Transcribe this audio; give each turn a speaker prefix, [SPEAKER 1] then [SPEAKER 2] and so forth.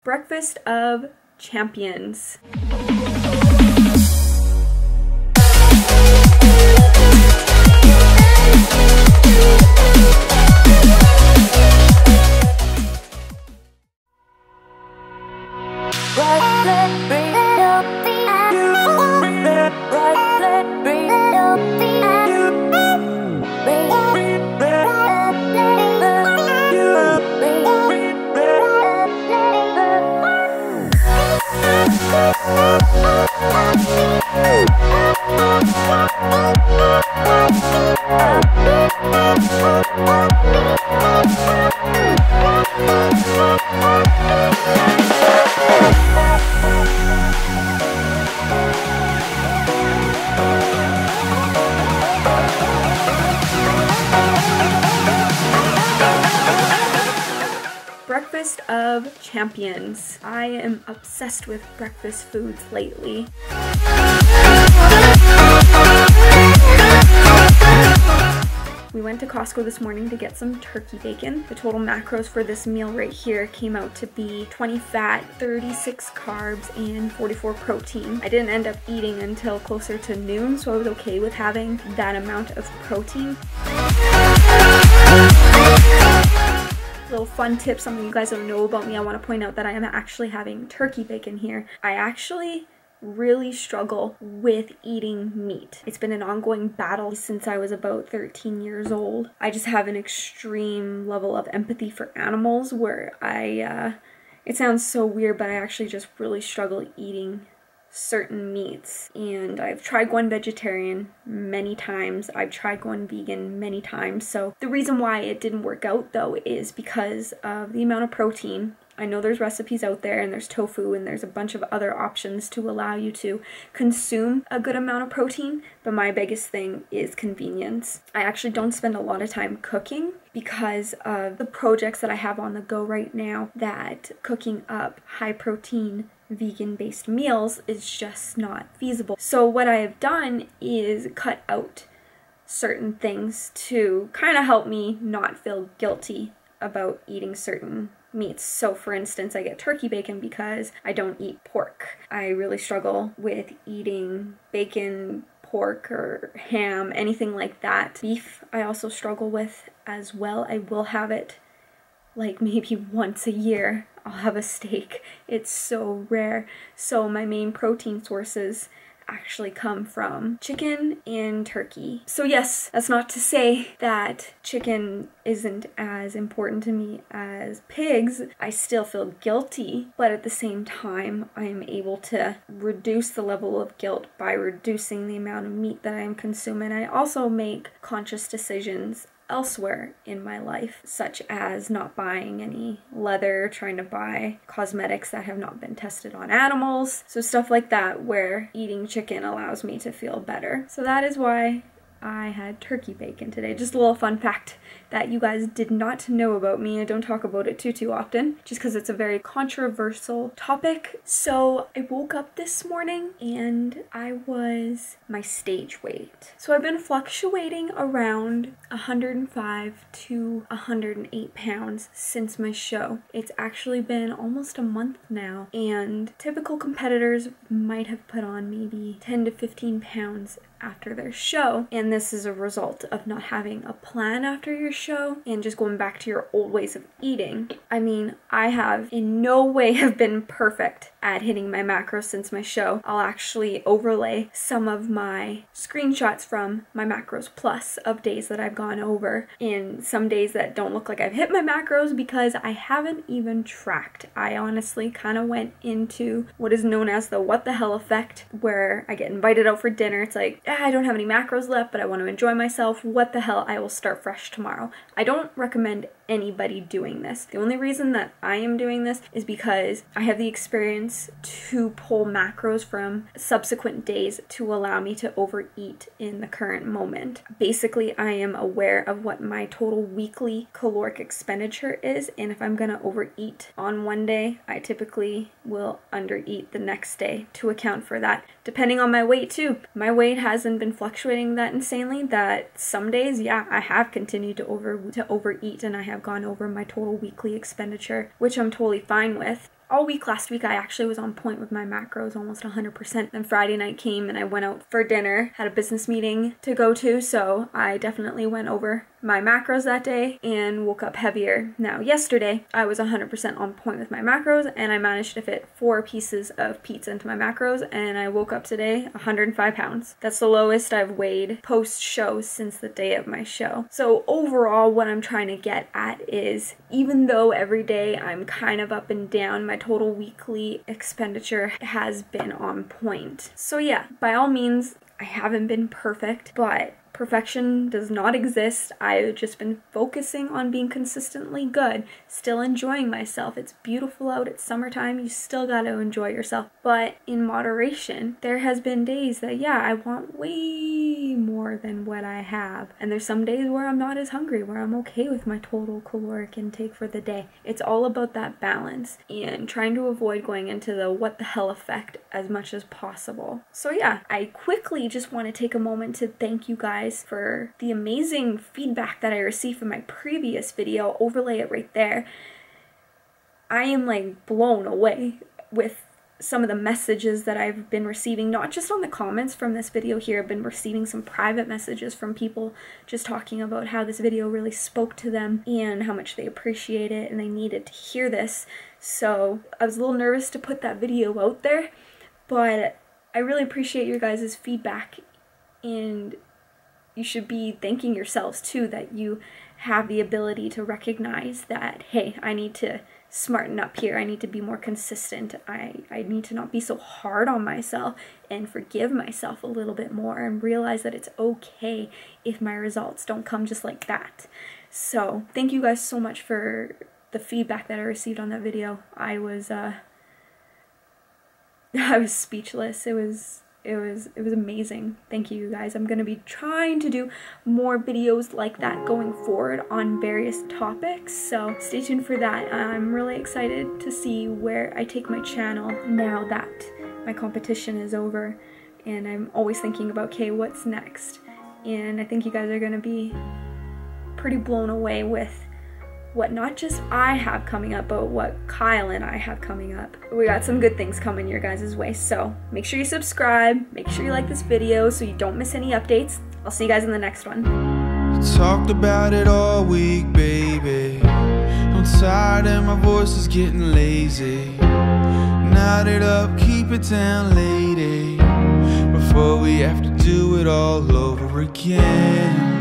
[SPEAKER 1] Breakfast of champions. Breakfast of champions. I am obsessed with breakfast foods lately. We went to Costco this morning to get some turkey bacon. The total macros for this meal right here came out to be 20 fat, 36 carbs, and 44 protein. I didn't end up eating until closer to noon, so I was okay with having that amount of protein. Little fun tip, something you guys don't know about me, I want to point out that I am actually having turkey bacon here. I actually really struggle with eating meat. It's been an ongoing battle since I was about 13 years old. I just have an extreme level of empathy for animals where it sounds so weird, but I actually just really struggle eating certain meats. And I've tried going vegetarian many times. I've tried going vegan many times. So the reason why it didn't work out though is because of the amount of protein. I know there's recipes out there and there's tofu and there's a bunch of other options to allow you to consume a good amount of protein, but my biggest thing is convenience. I actually don't spend a lot of time cooking because of the projects that I have on the go right now, that cooking up high protein vegan-based meals is just not feasible. So what I have done is cut out certain things to kind of help me not feel guilty about eating certain meats. So for instance, I get turkey bacon because I don't eat pork. I really struggle with eating bacon, pork, or ham, anything like that. Beef I also struggle with as well. I will have it like maybe once a year. I'll have a steak. It's so rare. So my main protein sources actually come from chicken and turkey. So yes, that's not to say that chicken isn't as important to me as pigs. I still feel guilty, but at the same time, I am able to reduce the level of guilt by reducing the amount of meat that I am consuming. I also make conscious decisions elsewhere in my life, such as not buying any leather, trying to buy cosmetics that have not been tested on animals. So stuff like that, where eating chicken allows me to feel better. So that is why I had turkey bacon today. Just a little fun fact that you guys did not know about me. I don't talk about it too often, just because it's a very controversial topic. So I woke up this morning and I was my stage weight. So I've been fluctuating around 105 to 108 pounds since my show. It's actually been almost a month now, and typical competitors might have put on maybe 10 to 15 pounds after their show, and this is a result of not having a plan after your show and just going back to your old ways of eating. I mean, I have in no way have been perfect at hitting my macros since my show. I'll actually overlay some of my screenshots from MyMacros Plus of days that I've gone over, and some days that don't look like I've hit my macros because I haven't even tracked. I honestly kind of went into what is known as the what the hell effect, where I get invited out for dinner. It's like, I don't have any macros left, but I want to enjoy myself. What the hell, I will start fresh tomorrow. I don't recommend anybody doing this. The only reason that I am doing this is because I have the experience to pull macros from subsequent days to allow me to overeat in the current moment. Basically, I am aware of what my total weekly caloric expenditure is, and if I'm gonna overeat on one day, I typically will undereat the next day to account for that. Depending on my weight too. My weight hasn't been fluctuating that insanely, that some days, yeah, I have continued to overeat and I have gone over my total weekly expenditure, which I'm totally fine with. all week last week I actually was on point with my macros, almost 100%. Then Friday night came and I went out for dinner, had a business meeting to go to, so I definitely went over my macros that day and woke up heavier. Now yesterday I was 100% on point with my macros and I managed to fit 4 pieces of pizza into my macros, and I woke up today 105 pounds. That's the lowest I've weighed post-show since the day of my show. So overall, what I'm trying to get at is, even though every day I'm kind of up and down, my total weekly expenditure has been on point. So yeah, by all means, I haven't been perfect, but perfection does not exist. I've just been focusing on being consistently good, still enjoying myself. It's beautiful out, it's summertime, you still gotta enjoy yourself, but in moderation. There has been days that, yeah, I want way more than what I have, and there's some days where I'm not as hungry, where I'm okay with my total caloric intake for the day. It's all about that balance and trying to avoid going into the what the hell effect as much as possible. So yeah, I quickly just want to take a moment to thank you guys for the amazing feedback that I received from my previous video. Overlay it right there. I am like blown away with some of the messages that I've been receiving, not just on the comments from this video here. I've been receiving some private messages from people just talking about how this video really spoke to them and how much they appreciate it and they needed to hear this. So I was a little nervous to put that video out there, but I really appreciate your guys' feedback, and you should be thanking yourselves too that you have the ability to recognize that, hey, I need to smarten up here. I need to be more consistent. I need to not be so hard on myself and forgive myself a little bit more and realize that it's okay if my results don't come just like that. So thank you guys so much for the feedback that I received on that video. I was speechless. It was amazing. Thank you guys. I'm going to be trying to do more videos like that going forward on various topics, so stay tuned for that. I'm really excited to see where I take my channel now that my competition is over, and I'm always thinking about, okay, what's next? And I think you guys are going to be pretty blown away with what not just I have coming up, but what Kyle and I have coming up. We got some good things coming your guys' way, so make sure you subscribe, make sure you like this video so you don't miss any updates. I'll see you guys in the next one.
[SPEAKER 2] You talked about it all week, baby. I'm tired and my voice is getting lazy. Knot it up, keep it down, lady, before we have to do it all over again.